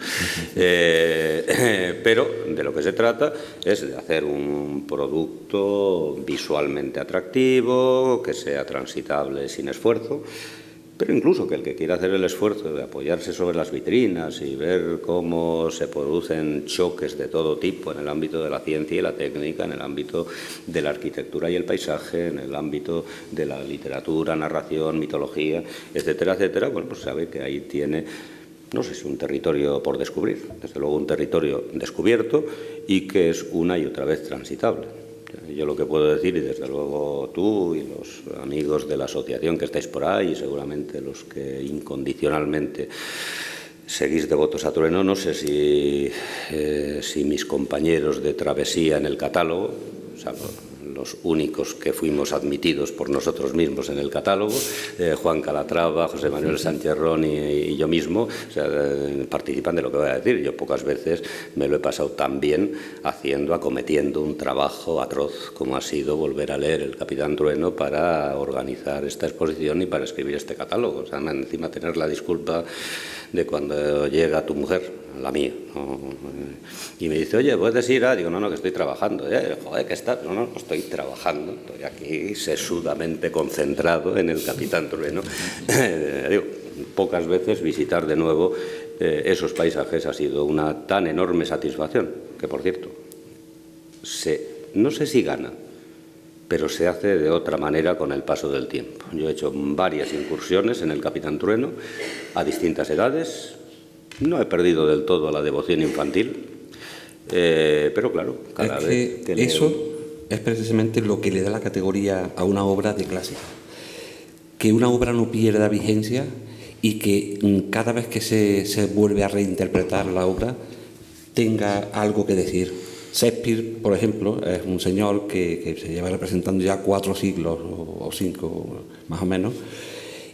S1: Pero de lo que se trata es de hacer un producto visualmente atractivo, que sea transitable sin esfuerzo, pero incluso que el que quiera hacer el esfuerzo de apoyarse sobre las vitrinas y ver cómo se producen choques de todo tipo en el ámbito de la ciencia y la técnica, en el ámbito de la arquitectura y el paisaje, en el ámbito de la literatura, narración, mitología, etcétera, etcétera, bueno, pues sabe que ahí tiene, no sé si un territorio por descubrir, desde luego un territorio descubierto y que es una y otra vez transitable. Yo lo que puedo decir, y desde luego tú y los amigos de la asociación que estáis por ahí, y seguramente los que incondicionalmente seguís devotos a Trueno, no sé si mis compañeros de travesía en el catálogo, o sea, los únicos que fuimos admitidos por nosotros mismos en el catálogo, Juan Calatrava, José Manuel Sánchez Roni y yo mismo, o sea, participan de lo que voy a decir. Yo pocas veces me lo he pasado tan bien acometiendo un trabajo atroz como ha sido volver a leer El Capitán Trueno para organizar esta exposición y para escribir este catálogo. O sea, encima tener la disculpa de cuando llega tu mujer, la mía, ¿no? Y me dice, oye, ¿puedes ir? Digo, no, que estoy trabajando. Joder, ¿qué estás? No, estoy trabajando, estoy aquí sesudamente concentrado en El Capitán Trueno. Digo, pocas veces visitar de nuevo esos paisajes ha sido una tan enorme satisfacción, que por cierto, no sé si gana, pero se hace de otra manera con el paso del tiempo. Yo he hecho varias incursiones en El Capitán Trueno a distintas edades. No he perdido del todo la devoción infantil, pero claro, cada vez que
S2: eso es precisamente lo que le da la categoría a una obra de clásica. Que una obra no pierda vigencia y que cada vez que se vuelve a reinterpretar la obra tenga algo que decir. Shakespeare, por ejemplo, es un señor que se lleva representando ya 4 siglos o 5 más o menos,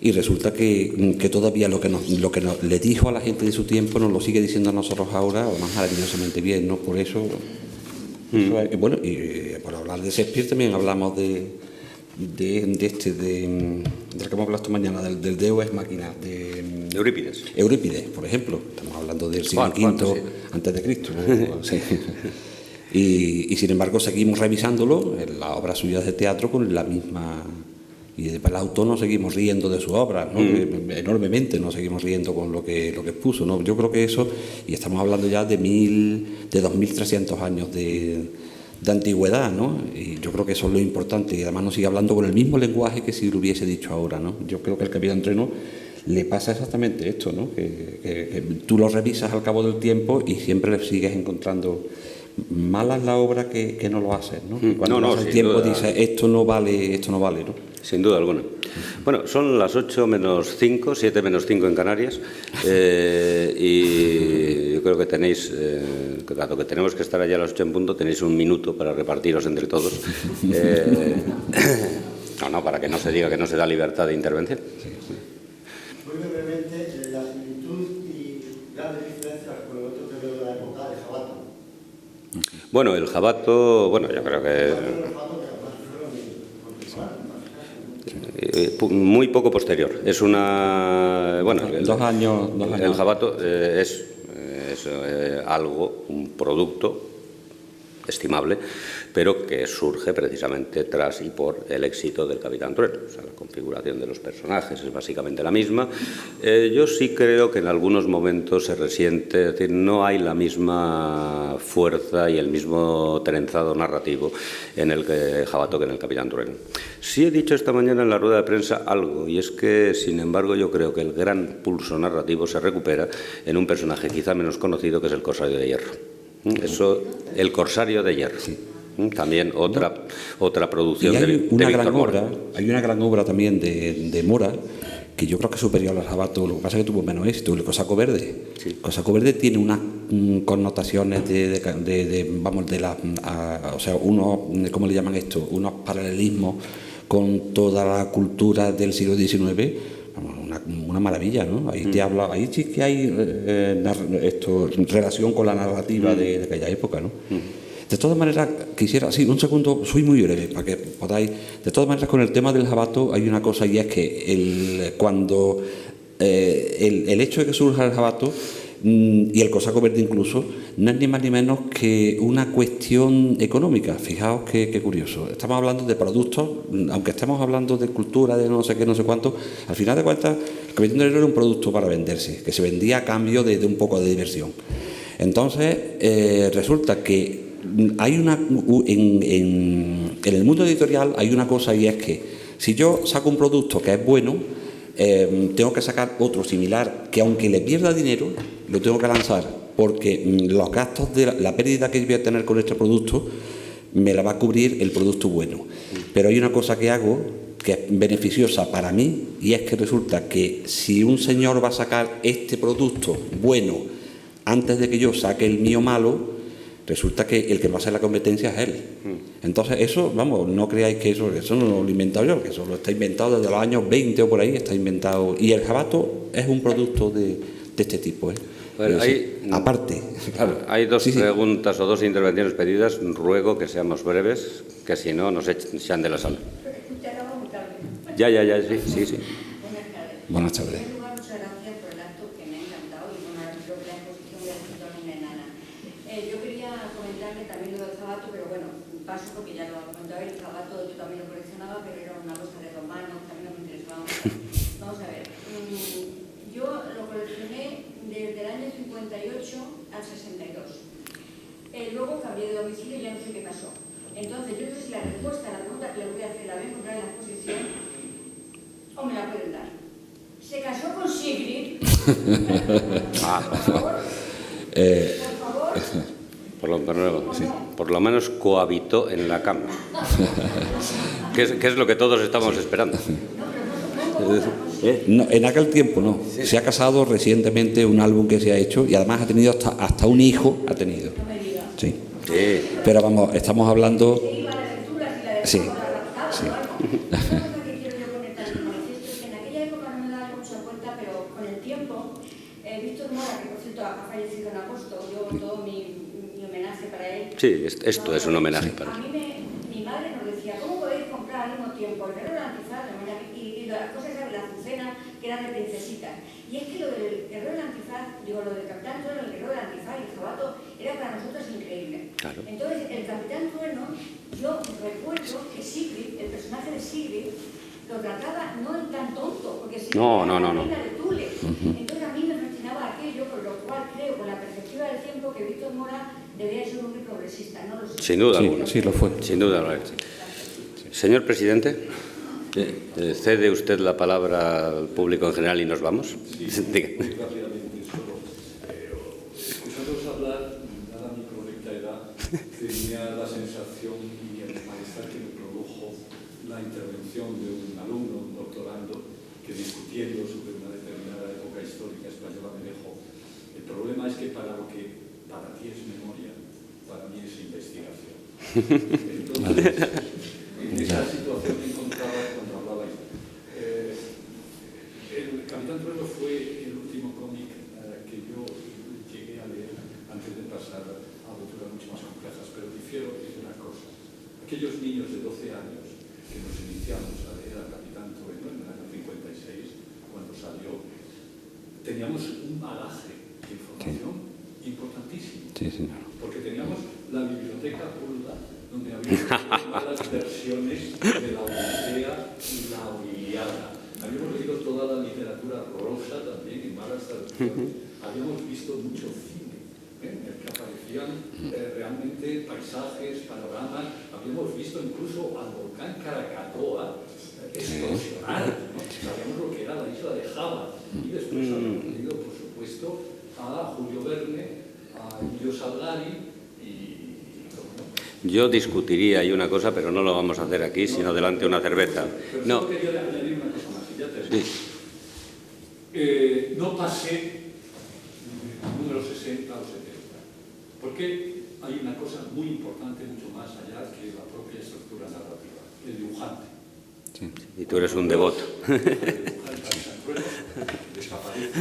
S2: y resulta que todavía lo que le dijo a la gente de su tiempo nos lo sigue diciendo a nosotros ahora, más maravillosamente bien, ¿no? Por eso, bueno, y por hablar de Shakespeare también hablamos del que hemos hablado esta mañana, del Deus Ex Machina, de
S1: Eurípides.
S2: Eurípides, por ejemplo. Estamos hablando del siglo V antes de Cristo. Sí. Y sin embargo seguimos revisándolo en las obras suyas de teatro con la misma... Y de Palauto nos seguimos riendo de su obra, ¿no? Enormemente nos seguimos riendo con lo que expuso, ¿no? Yo creo que eso, y estamos hablando ya de 2.300 años de antigüedad, ¿no? Y yo creo que eso es lo importante, y además nos sigue hablando con el mismo lenguaje que si lo hubiese dicho ahora, ¿no? Yo creo que El Capitán Trueno le pasa exactamente esto, ¿no? Que tú lo revisas al cabo del tiempo y siempre le sigues encontrando... Mala es la obra que no lo haces, ¿no? Cuando pasa el tiempo dices, esto no vale, ¿no?
S1: Sin duda alguna. Bueno, son las 8 menos 5, 7 menos 5 en Canarias, y yo creo que tenéis, dado que tenemos que estar allá a las 8 en punto, tenéis un minuto para repartiros entre todos. Para que no se diga que no se da libertad de intervención. Sí.
S3: Muy brevemente, la similitud y grandes diferencias con el otro periodo de la época de Jabato.
S1: Bueno, el Jabato, yo creo que... muy poco posterior. Es una...
S2: Dos años.
S1: El Jabato es algo, un producto estimable, pero que surge precisamente tras y por el éxito del Capitán Trueno. O sea, la configuración de los personajes es básicamente la misma. Yo sí creo que en algunos momentos se resiente, es decir, no hay la misma fuerza y el mismo trenzado narrativo en el Jabato que en el Capitán Trueno. Sí he dicho esta mañana en la rueda de prensa algo, y es que, sin embargo, yo creo que el gran pulso narrativo se recupera en un personaje quizá menos conocido, que es el Corsario de Hierro. Eso, el Corsario de Hierro. Sí. También otra producción de Víctor Mora.
S2: Hay una gran obra también de Mora, que yo creo que es superior al Jabato, lo que pasa es que tuvo menos éxito, el Cosaco Verde. Sí. Cosaco Verde tiene unas connotaciones ¿cómo le llaman esto? Unos paralelismos con toda la cultura del siglo XIX. Una maravilla, ¿no? Ahí te habla, ahí sí que hay relación con la narrativa de aquella época, ¿no? De todas maneras, quisiera, sí, un segundo, soy muy breve, para que podáis. De todas maneras, con el tema del jabato hay una cosa, y es que cuando el hecho de que surja el jabato y el cosaco verde incluso, no es ni más ni menos que una cuestión económica. Fijaos qué curioso. Estamos hablando de productos, aunque estemos hablando de cultura, de no sé qué, no sé cuánto, al final de cuentas, el Caballito Torero era un producto para venderse, que se vendía a cambio de un poco de diversión. Entonces, resulta que hay en el mundo editorial hay una cosa, y es que si yo saco un producto que es bueno, tengo que sacar otro similar que, aunque le pierda dinero, lo tengo que lanzar, porque los gastos de la pérdida que voy a tener con este producto me la va a cubrir el producto bueno. Pero hay una cosa que hago que es beneficiosa para mí, y es que resulta que si un señor va a sacar este producto bueno antes de que yo saque el mío malo, resulta que el que va a hacer la competencia es él. Entonces eso, vamos, no creáis que eso no lo he inventado yo, que eso lo está inventado desde los años 20 o por ahí, está inventado. Y el jabato es un producto de este tipo, ¿eh?
S1: Bueno,
S2: aparte, claro.
S1: Hay dos preguntas o dos intervenciones pedidas. Ruego que seamos breves, que si no nos echan de la sala. Ya, sí.
S2: Buenas tardes.
S4: Paso porque ya lo ha comentado, el jabato yo también lo coleccionaba, pero era una cosa de dos manos, también no me interesaba mucho. Vamos a ver, yo lo coleccioné desde el año 58 al 62. Luego cambié de domicilio y ya no sé qué pasó. Entonces, yo no sé si la respuesta a la pregunta que le voy a hacer la voy a encontrar en la exposición o me la pueden dar. ¿Se casó con Sigrid? Por favor. Por favor.
S1: Por lo menos cohabitó en la cama, que es lo que todos estamos esperando.
S2: No, en aquel tiempo no. Se ha casado recientemente, un álbum que se ha hecho, y además ha tenido hasta un hijo, ha tenido. Sí. Pero vamos, estamos hablando. Sí.
S4: Víctor Mora, que por cierto ha fallecido en agosto, yo todo mi homenaje para él.
S1: Sí, esto es un homenaje para él.
S4: A mí mi madre nos decía, ¿cómo podéis comprar al mismo tiempo el Guerrero Antifaz y las cosas de la Azucena, que eran de princesitas? Y es que lo del Guerrero Antifaz, lo del Capitán Trueno, el Guerrero Antifaz y el jabato, era para nosotros increíble.
S1: Claro.
S4: Entonces, el Capitán Trueno, yo recuerdo que Sigrid, el personaje de Sigrid, lo trataba no en tan tonto, porque Sigrid era la reina de Tule. Entonces, a mí me fascinaba aquello, por lo cual creo, con la perspectiva del tiempo, que Víctor Mora debería ser un hombre progresista, no lo sé.
S1: Sin duda alguna.
S2: Sí, lo fue.
S1: Sin duda alguna. Señor presidente, ¿cede usted la palabra al público en general y nos vamos?
S5: Sí, rápidamente solo. Escuchándoos hablar, dada mi correcta edad, tenía la sensación y el malestar que me produjo la intervención de un alumno, un doctorando, que discutiendo sobre una determinada época histórica española me dejó. El problema es que para lo que para ti es memoria, para mí es investigación. Entonces, en esa situación me encontraba cuando hablabais. El Capitán Trueno fue el último cómic que yo llegué a leer antes de pasar a aventuras mucho más complejas, pero difiero de una cosa. Aquellos niños de 12 años que nos iniciamos a leer al Capitán Trueno en el año 56, cuando salió, teníamos un bagaje de información importantísimo.
S2: Sí, señor.
S5: Porque teníamos la biblioteca pulga, donde había todas las versiones de la Odisea y la Ilíada. Habíamos leído toda la literatura rosa también en malas traducciones. Habíamos visto mucho cine, en el que aparecían realmente paisajes, panoramas. Habíamos visto incluso al volcán Krakatoa explosionar, ¿no? Sabíamos lo que era la isla de Java. Y después habíamos leído, por supuesto, a Julio Verne, a Emilio Salgari y
S1: Yo discutiría ahí una cosa, pero no lo vamos a hacer aquí, sino delante de una cerveza.
S5: Pero
S1: No.
S5: solo quería añadir una cosa más, y ya termino.
S1: Sí.
S5: No pasé número 60 o 70, porque hay una cosa muy importante, mucho más allá que la propia estructura narrativa, el dibujante.
S2: Sí.
S1: Y tú eres un devoto.
S5: El dibujante desaparece.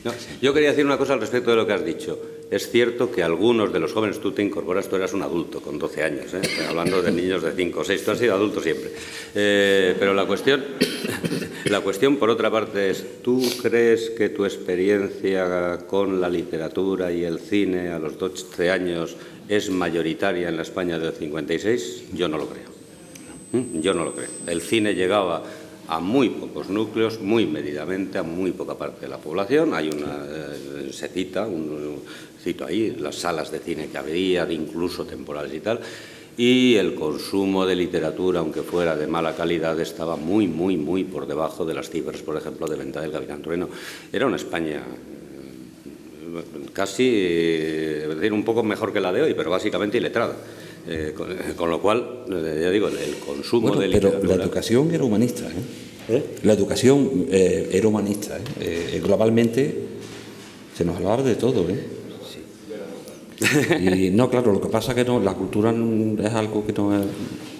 S1: No, yo quería decir una cosa al respecto de lo que has dicho. Es cierto que algunos de los jóvenes, tú te incorporas, tú eras un adulto con 12 años, hablando de niños de 5 o 6, tú has sido adulto siempre. Pero la cuestión, por otra parte, es, ¿tú crees que tu experiencia con la literatura y el cine a los 12 años es mayoritaria en la España del 56? Yo no lo creo. Yo no lo creo. El cine llegaba a muy pocos núcleos, muy medidamente, a muy poca parte de la población. Hay se cito ahí las salas de cine que había, incluso temporales y tal, y el consumo de literatura, aunque fuera de mala calidad, estaba muy, muy, muy por debajo de las cifras, por ejemplo, de venta del Capitán Trueno. Era una España casi, es decir, un poco mejor que la de hoy, pero básicamente iletrada. Con lo cual, ya digo, el consumo de literatura...
S2: Pero la educación era humanista, La educación era humanista, globalmente se nos hablaba de todo, Y no, claro, lo que pasa es que no, la cultura es algo que no es...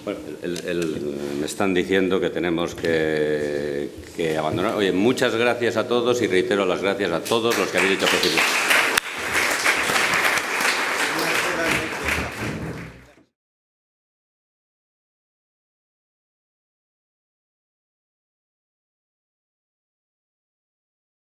S1: Bueno, me están diciendo que tenemos que abandonar. Oye, muchas gracias a todos y reitero las gracias a todos los que habéis hecho posible.